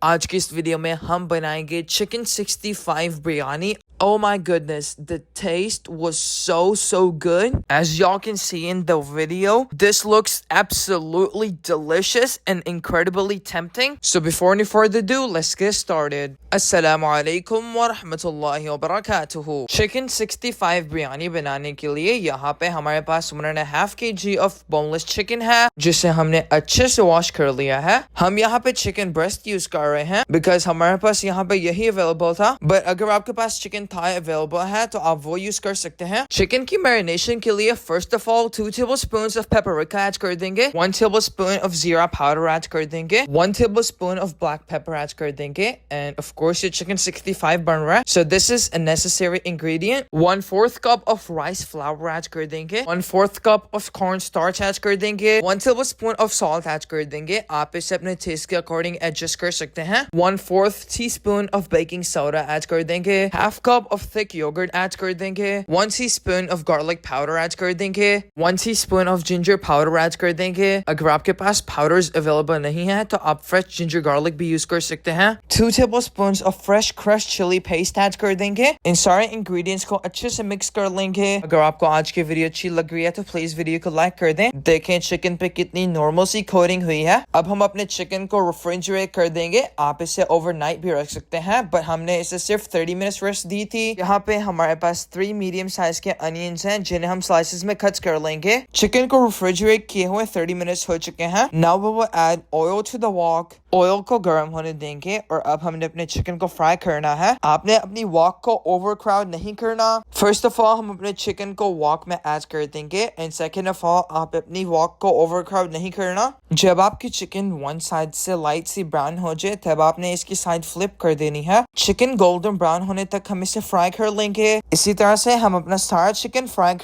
आज की इस वीडियो में हम बनाएंगे chicken 65 biryani. Oh my goodness, the taste was so good. As y'all can see in the video, this looks absolutely delicious and incredibly tempting. So before any further ado, let's get started. Assalamu alaikum wa rahmatullahi wa barakatuhu. Chicken 65 biryani बनाने के लिए यहाँ पे हमारे पास 1.5 kg of boneless chicken है, जिसे हमने अच्छे से वॉश कर लिया है. हम यहाँ पे chicken breast यूज कर रहे हैं because हमारे पास यहाँ पे यही अवेलेबल था. बट अगर आपके पास चिकन थाई अवेलेबल है तो आप वो यूज कर सकते हैं. चिकन की मैरिनेशन के लिए first of all 2 tablespoons of paprika add कर देंगे, 1 tablespoon of जीरा पाउडर ऐड कर देंगे, 1 tablespoon of black pepper add कर देंगे. एंड ऑफ कोर्स ये चिकन 65 बन रहा है, so this is a necessary ingredient. 1/4 cup of rice flour add कर देंगे, 1/4 cup of corn starch add कर देंगे, 1 tablespoon of salt ऐड कर देंगे. आप इसे अपने टेस्ट के अकॉर्डिंग एडजस्ट कर सकते हैं. 1/4 teaspoon of baking soda add कर देंगे, half cup of thick yogurt add कर देंगे, 1 teaspoon of garlic powder add कर देंगे, 1 teaspoon of ginger powder add कर देंगे. अगर आपके पास पाउडर्स अवेलेबल नहीं है तो आप फ्रेश जिंजर गार्लिक भी यूज कर सकते हैं. 2 tablespoons of fresh crushed chili paste add कर देंगे. इन सारे इंग्रेडिएंट्स को अच्छे से मिक्स कर लेंगे. अगर आपको आज की वीडियो अच्छी लग रही है तो प्लीज वीडियो को लाइक कर दें. देखें चिकन पे कितनी नॉर्मल सी कोटिंग हुई है. अब हम अपने चिकन को रेफ्रिजरेट कर देंगे. आप इसे ओवरनाइट भी रख सकते हैं, बट हमने इसे सिर्फ 30 मिनट्स रेस्ट दी थी. यहाँ पे हमारे पास 3 मीडियम साइज के अनियंस हैं, जिन्हें हम स्लाइसेस में कट कर लेंगे. चिकन को रेफ्रिजरेट किए हुए 30 मिनट्स हो चुके हैं. Now we will add oil to the wok. Oil को गर्म होने देंगे और अब हमने अपने चिकन को फ्राई करना है. आपने अपनी वॉक को ओवर क्राउड नहीं करना. फर्स्ट ऑफ ऑल हम अपने चिकन को वॉक में ऐड कर देंगे, एंड सेकेंड ऑफ ऑल आप अपनी वॉक को ओवर क्राउड नहीं करना. जब आपकी चिकन वन साइड से लाइट सी ब्राउन हो जाए तब आपने इसकी साइड फ्लिप कर देनी है. चिकन गोल्डन ब्राउन होने तक हम इसे फ्राई कर लेंगे. इसी तरह से हम अपना सारा चिकन फ्राई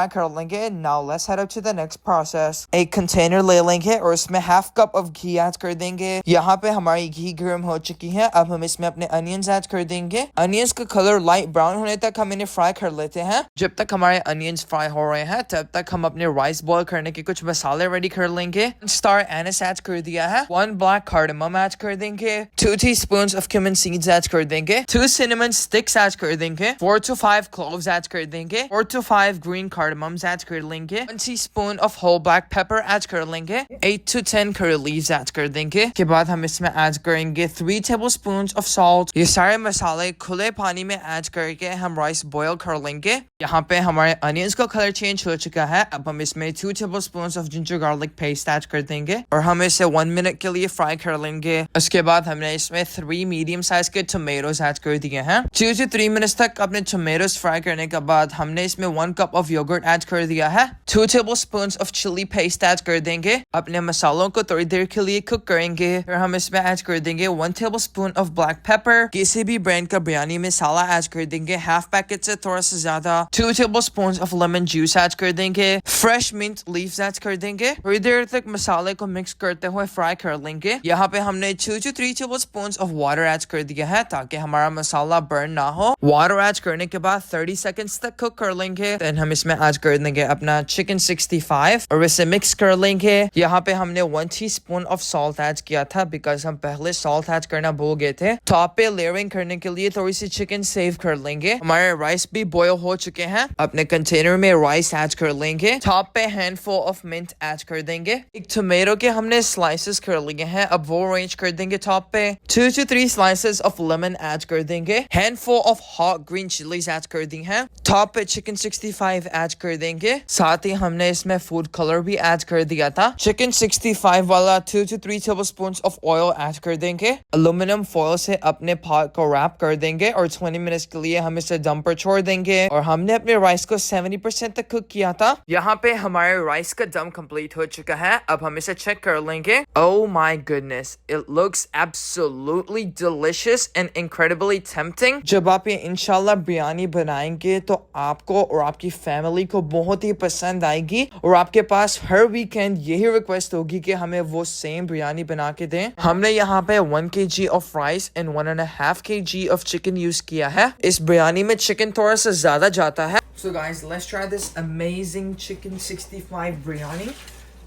कर लेंगे. Now let's head up to the next process. एक कंटेनर ले लेंगे और इसमें half cup of ghee add कर देंगे. यहाँ पे हमारी घी गर्म हो चुकी है. अब हम इसमें अपने अनियंस ऐड कर देंगे. अनियंस का कलर लाइट ब्राउन होने तक हम इन्हें फ्राई कर लेते हैं. जब तक हमारे अनियंस फ्राई हो रहे हैं तब तक हम अपने राइस बॉईल करने के कुछ मसाले रेडी कर लेंगे. स्टार एनिस ऐड कर दिया है, 1 black cardamom ऐड कर देंगे, 2 teaspoons of cumin seeds add कर देंगे, 2 cinnamon sticks ऐड कर देंगे, 4 to 5 cloves ऐड कर देंगे, 4 to 5 green cardamoms ऐड कर लेंगे, 1 teaspoon of whole black pepper add कर लेंगे, 8 to 10 curry leaves ऐड कर देंगे. के बाद हम इसमें ऐड करेंगे 3 tablespoons of salt. ये सारे मसाले खुले पानी में ऐड करके हम राइस बॉईल कर लेंगे. यहाँ पे हमारे अनियंस का कलर चेंज हो चुका है. अब हम इसमें 2 tablespoons of ginger garlic paste add कर देंगे और हम इसे 1 मिनट के लिए फ्राई कर लेंगे. उसके बाद हमने इसमें 3 मीडियम साइज के टोमेटोज ऐड कर दिए हैं. 2 to 3 मिनट्स तक अपने टोमेटोज फ्राई करने के बाद हमने इसमें 1 कप ऑफ योगर्ट ऐड कर दिया है. 2 tablespoons of chili paste add कर देंगे. अपने मसालों को थोड़ी देर के लिए कुक करेंगे. फिर हम इसमें ऐड कर देंगे 1 tablespoon of black pepper. किसी भी ब्रांड का बिरयानी मसाला ऐड कर देंगे, हाफ पैकेट से थोड़ा सा ज्यादा. 2 tablespoons of lemon juice add कर देंगे. फ्रेश मिंट लीव्स ऐड कर देंगे. थोड़ी देर तक मसाले को मिक्स करते हुए फ्राई कर लेंगे. यहाँ पे हमने 2 to 3 tablespoons of water add कर दिया है ताकि हमारा मसाला बर्न ना हो. वाटर ऐड करने के बाद 30 seconds तक कुक कर लेंगे. देन हम इसमें ऐड कर देंगे अपना चिकन 65 और इसे मिक्स कर लेंगे. यहाँ पे हमने 1 teaspoon of salt ऐड किया था बिकॉज हम पहले सॉल्ट ऐड करना भूल गए थे. टॉप पे लेयरिंग करने के लिए थोड़ी सी चिकन सेव कर लेंगे. हमारे राइस भी बॉयल हो चुके हैं. अपने कंटेनर में राइस ऐड कर लेंगे. टॉप पे हैंडफुल ऑफ मिंट ऐड कर देंगे. एक टोमेटो के हमने स्लाइसेस कर लिए हैं, अब वो अरेंज कर देंगे टॉप पे. 2 to 3 slices of lemon add कर देंगे. Handful of hot green chillies add कर दी हैं. टॉप पे चिकन 65 ऐड कर देंगे. साथ ही हमने इसमें फूड कलर भी ऐड कर दिया था. चिकन 65 वाला 2 to 3 tablespoons of oil add कर देंगे. एल्यूमिनियम फॉइल से अपने पॉट को रैप कर देंगे और 20 मिनट्स के लिए हम इसे दम पर छोड़ देंगे. और हमने अपने राइस को 70% तक कुक किया था. यहाँ पे हमारे राइस का दम कंप्लीट हो चुका है. अब हम इसे चेक कर लेंगे. Oh my goodness, it looks absolutely delicious and incredibly tempting. जब आप ये इंशाल्लाह बिरयानी बनाएंगे तो आपको और आपकी फैमिली को बहुत ही पसंद आएगी और आपके पास हर वीकेंड यही रिक्वेस्ट होगी कि हमें वो सेम बिरयानी बना के दें. हमने यहाँ पे 1 kg of rice and 1.5 kg of chicken use किया है. इस बिरयानी में चिकन थोड़ा सा ज्यादा जाता है. So guys, let's try this amazing chicken 65 biryani.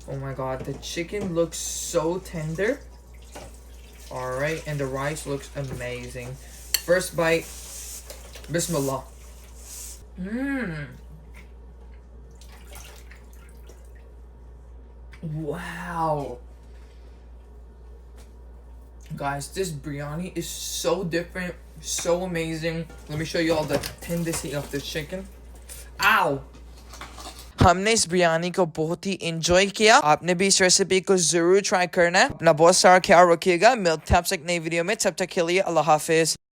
Oh my god, the chicken looks so tender. All right, and the rice looks amazing. First bite, Bismillah. Mmm. Wow. Guys, this biryani is so different, so amazing. Let me show you all the tendency of the chicken. Ow! हमने इस बिरयानी को बहुत ही enjoy किया। आपने भी इस recipe को जरूर ट्राई करना है। अपना बहुत सारा ख्याल रखिएगा। मिलते हैं आपसे एक नई वीडियो में। तब तक के लिए अल्लाह हाफिज।